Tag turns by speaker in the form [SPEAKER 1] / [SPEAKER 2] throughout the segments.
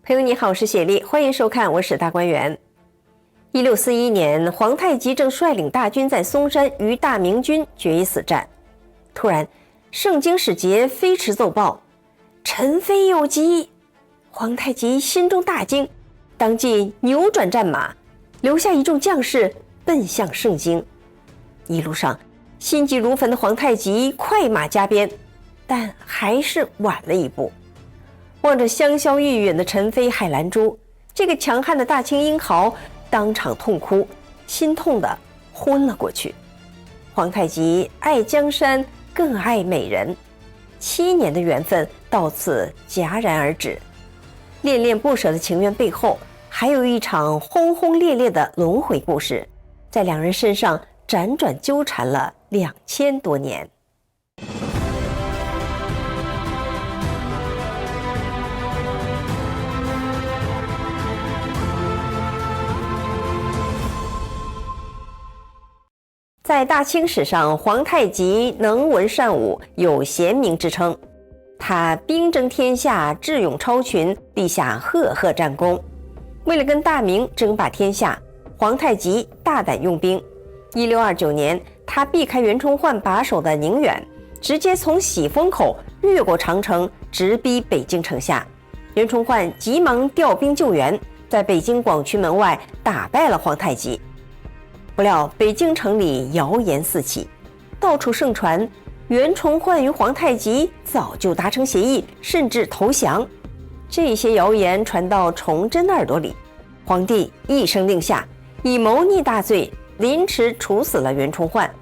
[SPEAKER 1] 朋友你好，我是雪莉，欢迎收看《我史大观园》。1641年，皇太极正率领大军在嵩山与大明军决一死战，突然，盛京使节飞驰奏报，陈妃有急。皇太极心中大惊，当即扭转战马，留下一众将士奔向盛京。一路上，心急如焚的皇太极快马加鞭，但还是晚了一步。望着香消玉殒的陈妃、海兰珠，这个强悍的大清英豪当场痛哭，心痛得昏了过去。皇太极爱江山，更爱美人，7年的缘分到此戛然而止。恋恋不舍的情缘背后，还有一场轰轰烈烈的轮回故事，在两人身上辗转纠缠了2000多年。在大清史上，皇太极能文善武，有贤明之称。他兵征天下，智勇超群，立下赫赫战功。为了跟大明争霸天下，皇太极大胆用兵。1629年，他避开袁崇焕把守的宁远，直接从喜峰口越过长城，直逼北京城下。袁崇焕急忙调兵救援，在北京广渠门外打败了皇太极。不料北京城里谣言四起，到处盛传袁崇焕与皇太极早就达成协议，甚至投降。这些谣言传到崇祯耳朵里，皇帝一声令下，以谋逆大罪凌迟处死了袁崇焕。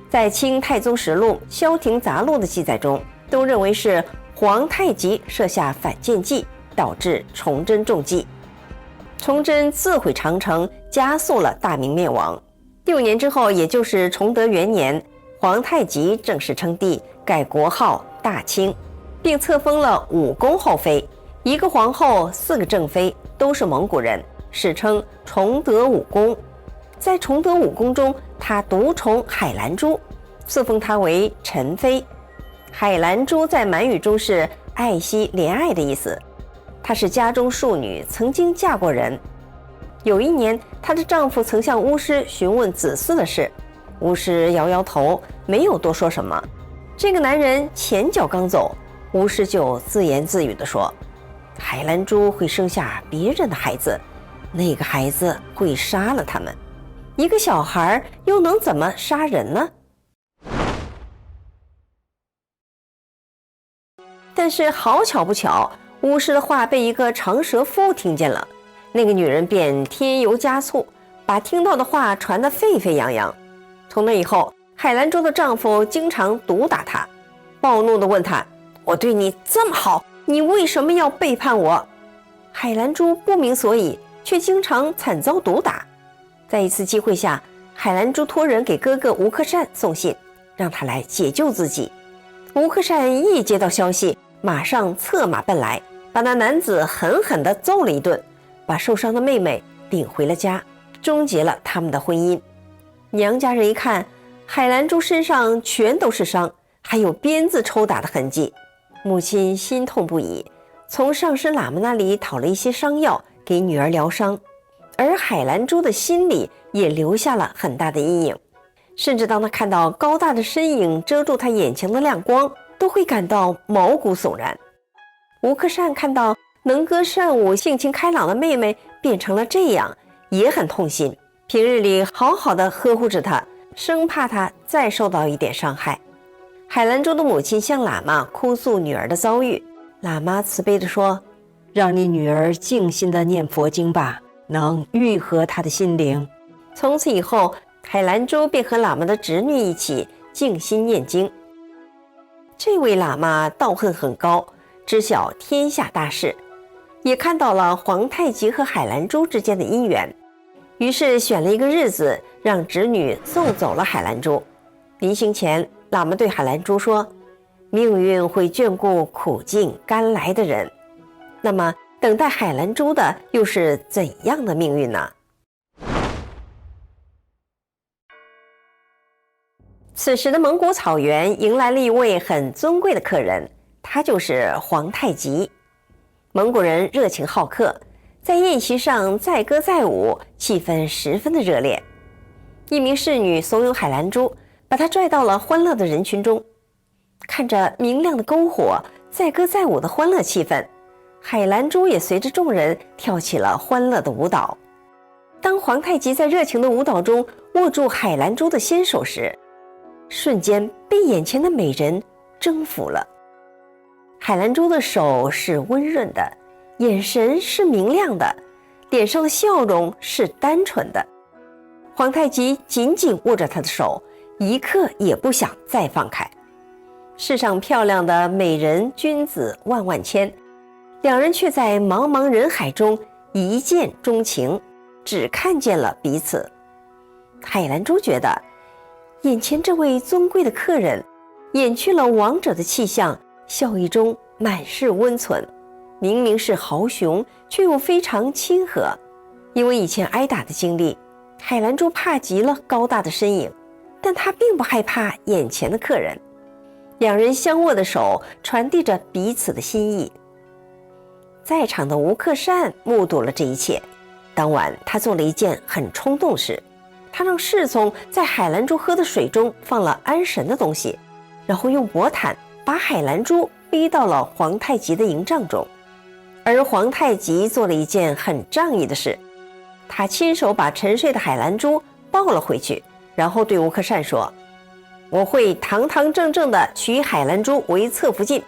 [SPEAKER 1] 在《清太宗实录·萧亭杂录》的记载中，都认为是皇太极设下反间计，导致崇祯中计。崇祯自毁长城，加速了大明灭亡。6年之后，也就是崇德元年，皇太极正式称帝，改国号大清，并册封了5宫后妃，1个皇后，4个正妃，都是蒙古人，史称崇德5宫。在崇德5宫中，他独宠海兰珠，赐封她为陈妃。海兰珠在满语中是爱惜、怜爱的意思。她是家中庶女，曾经嫁过人。有一年，她的丈夫曾向巫师询问子嗣的事，巫师摇摇头，没有多说什么。这个男人前脚刚走，巫师就自言自语地说：“海兰珠会生下别人的孩子，那个孩子会杀了他们。一个小孩又能怎么杀人呢？”但是好巧不巧，巫师的话被一个长舌妇听见了，那个女人便添油加醋，把听到的话传得沸沸扬扬。从那以后，海兰珠的丈夫经常毒打她，暴怒地问她：“我对你这么好，你为什么要背叛我？”海兰珠不明所以，却经常惨遭毒打。在一次机会下，海兰珠托人给哥哥吴克善送信，让他来解救自己。吴克善一接到消息，马上策马奔来，把那男子狠狠地揍了一顿，把受伤的妹妹领回了家，终结了他们的婚姻。娘家人一看，海兰珠身上全都是伤，还有鞭子抽打的痕迹，母亲心痛不已，从上师喇嘛那里讨了一些伤药给女儿疗伤。而海兰珠的心里也留下了很大的阴影，甚至当她看到高大的身影遮住她眼前的亮光，都会感到毛骨悚然。吴克善看到能歌善舞、性情开朗的妹妹变成了这样，也很痛心，平日里好好的呵护着她，生怕她再受到一点伤害。海兰珠的母亲向喇嘛哭诉女儿的遭遇，喇嘛慈悲地说：“让你女儿静心的念佛经吧，能愈合她的心灵。”从此以后，海兰珠便和喇嘛的侄女一起静心念经。这位喇嘛道行很高，知晓天下大事，也看到了皇太极和海兰珠之间的姻缘，于是选了一个日子，让侄女送走了海兰珠。临行前，喇嘛对海兰珠说：“命运会眷顾苦尽甘来的人。”那么等待海兰珠的又是怎样的命运呢？此时的蒙古草原迎来了一位很尊贵的客人，他就是皇太极。蒙古人热情好客，在宴席上载歌载舞，气氛十分的热烈。一名侍女怂恿海兰珠，把她拽到了欢乐的人群中。看着明亮的篝火，载歌载舞的欢乐气氛，海兰珠也随着众人跳起了欢乐的舞蹈。当皇太极在热情的舞蹈中握住海兰珠的纤手时，瞬间被眼前的美人征服了。海兰珠的手是温润的，眼神是明亮的，脸上的笑容是单纯的。皇太极紧紧握着她的手，一刻也不想再放开。世上漂亮的美人君子万万千，两人却在茫茫人海中一见钟情，只看见了彼此。海兰珠觉得眼前这位尊贵的客人掩去了王者的气象，笑意中满是温存，明明是豪雄，却又非常亲和。因为以前挨打的经历，海兰珠怕极了高大的身影，但她并不害怕眼前的客人。两人相握的手传递着彼此的心意。在场的吴克善目睹了这一切，当晚他做了一件很冲动的事，他让侍从在海兰珠喝的水中放了安神的东西，然后用薄毯把海兰珠逼到了皇太极的营帐中。而皇太极做了一件很仗义的事，他亲手把沉睡的海兰珠抱了回去，然后对吴克善说：我会堂堂正正地娶海兰珠为侧福晋，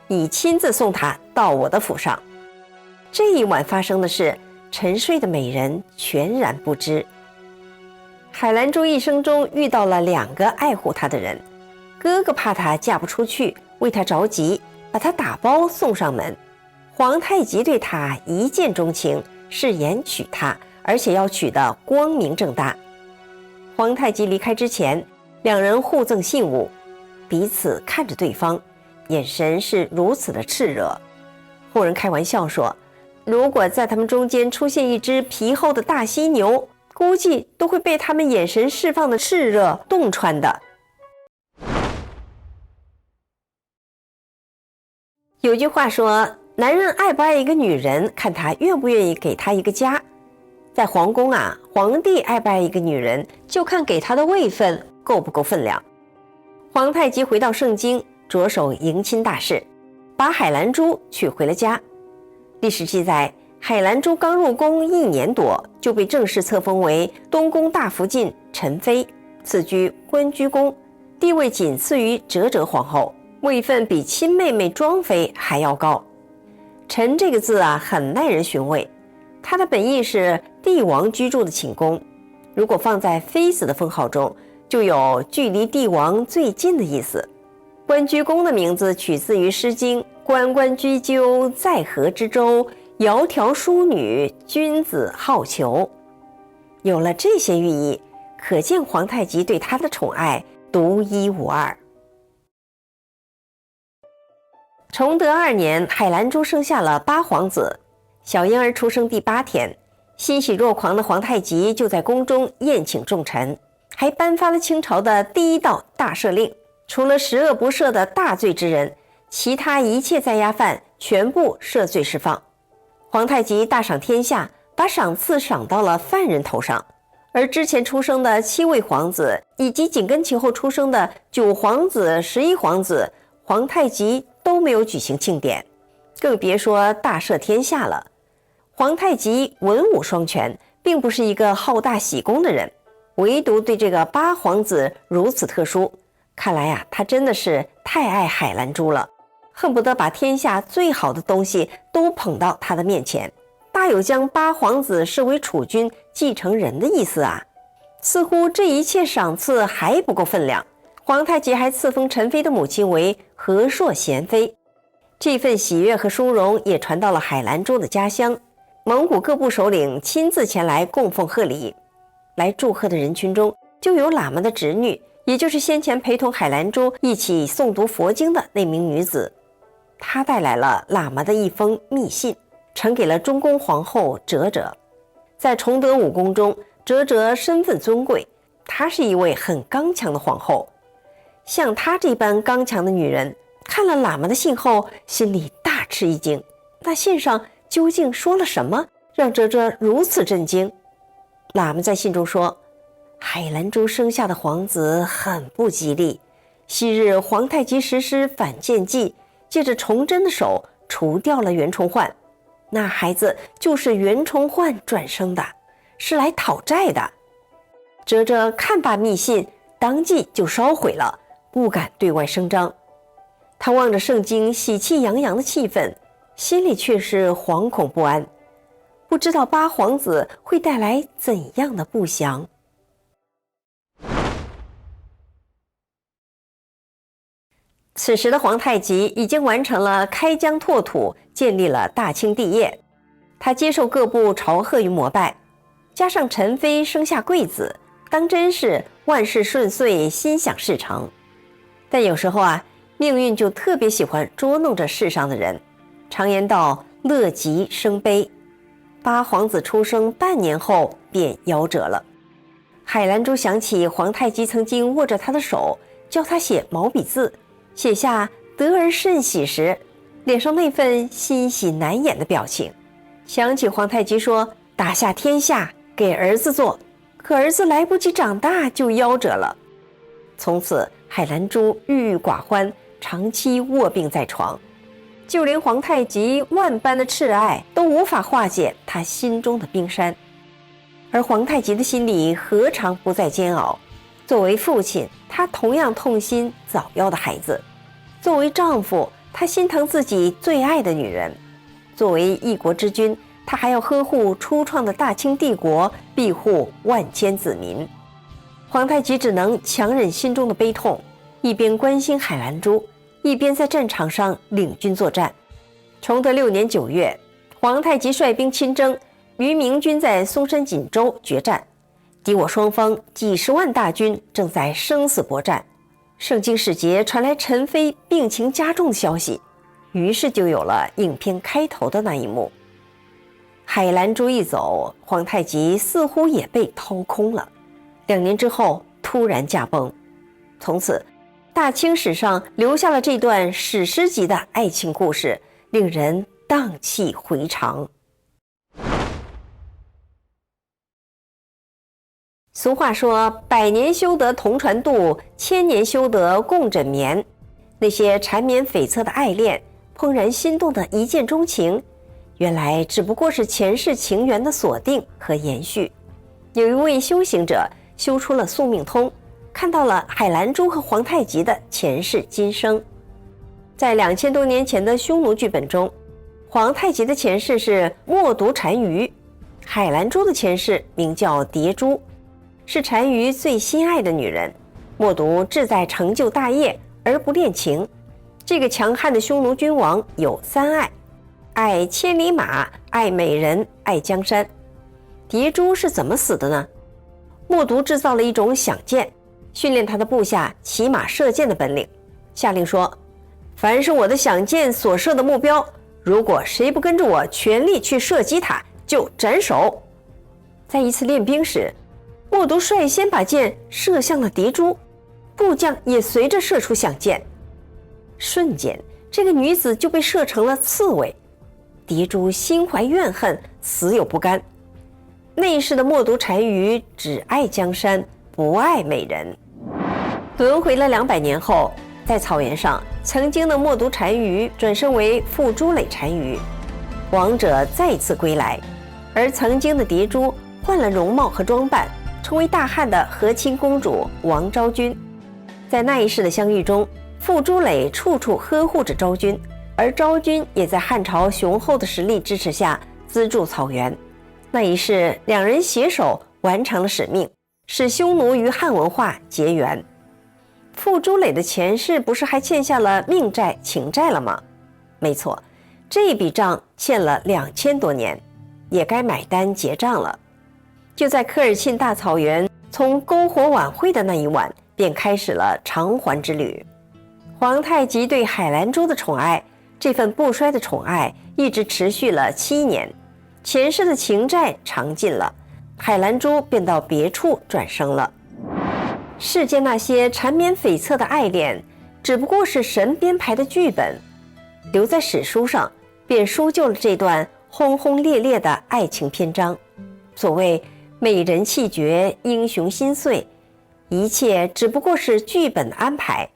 [SPEAKER 1] 你亲自送她到我的府上。这一晚发生的事，沉睡的美人全然不知。海兰珠一生中遇到了2个爱护她的人，哥哥怕她嫁不出去，为她着急，把她打包送上门。皇太极对她一见钟情，誓言娶她，而且要娶得光明正大。皇太极离开之前，两人互赠信物，彼此看着对方，眼神是如此的炽热。后人开玩笑说，如果在他们中间出现一只皮厚的大犀牛，估计都会被他们眼神释放的炽热洞穿的。有句话说，男人爱不爱一个女人，看他愿不愿意给她一个家。在皇宫啊，皇帝爱不爱一个女人，就看给她的位分够不够分量。皇太极回到盛京，着手迎亲大事，把海兰珠娶回了家。历史记载，海兰珠刚入宫1年多，就被正式册封为东宫大福晋宸妃，次居关雎宫，地位仅次于哲哲皇后，位分比亲妹妹庄妃还要高。宸这个字啊，很耐人寻味，它的本意是帝王居住的寝宫，如果放在妃子的封号中，就有距离帝王最近的意思。关雎宫的名字取自于《诗经》，关关雎鸠，在河之洲，窈窕淑女，君子好逑。有了这些寓意，可见皇太极对她的宠爱独一无二。崇德2年，海兰珠生下了8皇子。小婴儿出生第8天，欣喜若狂的皇太极就在宫中宴请众臣，还颁发了清朝的第1道大赦令，除了十恶不赦的大罪之人，其他一切在押犯全部赦罪释放。皇太极大赏天下，把赏赐赏到了犯人头上，而之前出生的7位皇子以及紧跟其后出生的9皇子、11皇子，皇太极都没有举行庆典，更别说大赦天下了。皇太极文武双全，并不是一个好大喜功的人，唯独对这个8皇子如此特殊。看来呀，他真的是太爱海兰珠了，恨不得把天下最好的东西都捧到他的面前，大有将8皇子视为储君继承人的意思啊。似乎这一切赏赐还不够分量，皇太极还赐封宸妃的母亲为和硕贤妃。这份喜悦和殊荣也传到了海兰珠的家乡，蒙古各部首领亲自前来供奉贺礼。来祝贺的人群中就有喇嘛的侄女，也就是先前陪同海兰珠一起诵读佛经的那名女子。她带来了喇嘛的一封密信，呈给了中宫皇后哲哲。在崇德5宫中，哲哲身份尊贵，她是一位很刚强的皇后。像她这般刚强的女人，看了喇嘛的信后，心里大吃一惊，那信上究竟说了什么，让哲哲如此震惊？喇嘛在信中说，海兰珠生下的皇子很不吉利，昔日皇太极实施反间计，借着崇祯的手除掉了袁崇焕，那孩子就是袁崇焕转生的，是来讨债的。哲哲看罢密信，当即就烧毁了，不敢对外声张。他望着圣经喜气洋洋的气氛，心里却是惶恐不安，不知道八皇子会带来怎样的不祥。此时的皇太极已经完成了开疆拓土，建立了大清帝业。他接受各部朝贺与膜拜，加上陈妃生下贵子，当真是万事顺遂，心想事成。但有时候命运就特别喜欢捉弄着世上的人。常言道，乐极生悲。八皇子出生半年后便夭折了。海兰珠想起皇太极曾经握着他的手，教他写毛笔字，写下得而甚喜时，脸上那份欣喜难掩的表情。想起皇太极说打下天下给儿子做，可儿子来不及长大就夭折了。从此海兰珠郁郁寡欢，长期卧病在床，就连皇太极万般的挚爱都无法化解他心中的冰山。而皇太极的心里何尝不再煎熬？作为父亲，他同样痛心早夭的孩子；作为丈夫，他心疼自己最爱的女人；作为一国之君，他还要呵护初创的大清帝国，庇护万千子民。皇太极只能强忍心中的悲痛，一边关心海兰珠，一边在战场上领军作战。崇德6年9月，皇太极率兵亲征，与明军在松山锦州决战，敌我双方几十万大军正在生死搏战。盛京使节传来陈妃病情加重的消息，于是就有了影片开头的那一幕。海兰珠一走，皇太极似乎也被掏空了。2年之后突然驾崩，从此大清史上留下了这段史诗级的爱情故事，令人荡气回肠。俗话说，100年修得同船渡，1000年修得共枕眠。那些缠绵悱恻的爱恋，怦然心动的一见钟情，原来只不过是前世情缘的锁定和延续。有一位修行者修出了宿命通，看到了海兰珠和皇太极的前世今生。在2000多年前的匈奴剧本中，皇太极的前世是默毒单于，海兰珠的前世名叫蝶珠，是单于最心爱的女人。默毒志在成就大业而不恋情。这个强悍的匈奴君王有3爱：爱千里马，爱美人，爱江山。蝶珠是怎么死的呢？默毒制造了一种响箭，训练他的部下骑马射箭的本领，下令说，凡是我的响箭所射的目标，如果谁不跟着我全力去射击他，就斩首。在一次练兵时，默毒率先把箭射向了蝶珠，部将也随着射出响箭，瞬间这个女子就被射成了刺猬。蝶珠心怀怨恨，死有不甘。那一世的默毒单于只爱江山，不爱美人。轮回了200年后，在草原上，曾经的默毒单于转生为傅珠蕾单于，王者再次归来，而曾经的蝶珠换了容貌和装扮，成为大汉的和亲公主王昭君。在那一世的相遇中，傅珠蕾处处呵护着昭君，而昭君也在汉朝雄厚的实力支持下资助草原。那一世，2人携手完成了使命，使匈奴与汉文化结缘。傅珠蕾的前世不是还欠下了命债情债了吗？没错，这笔账欠了2000多年，也该买单结账了。就在科尔沁大草原从篝火晚会的那一晚，便开始了偿还之旅。皇太极对海兰珠的宠爱，这份不衰的宠爱一直持续了7年，前世的情债偿尽了，海兰珠便到别处转生了。世间那些缠绵悱恻的爱恋，只不过是神编排的剧本，留在史书上便输就了这段轰轰烈烈的爱情篇章。所谓美人气绝，英雄心碎，一切只不过是剧本安排，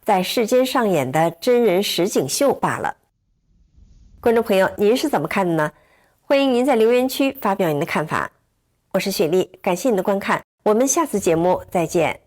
[SPEAKER 1] 在世间上演的真人实景秀罢了。观众朋友，您是怎么看的呢？欢迎您在留言区发表您的看法。我是雪莉，感谢您的观看，我们下次节目再见。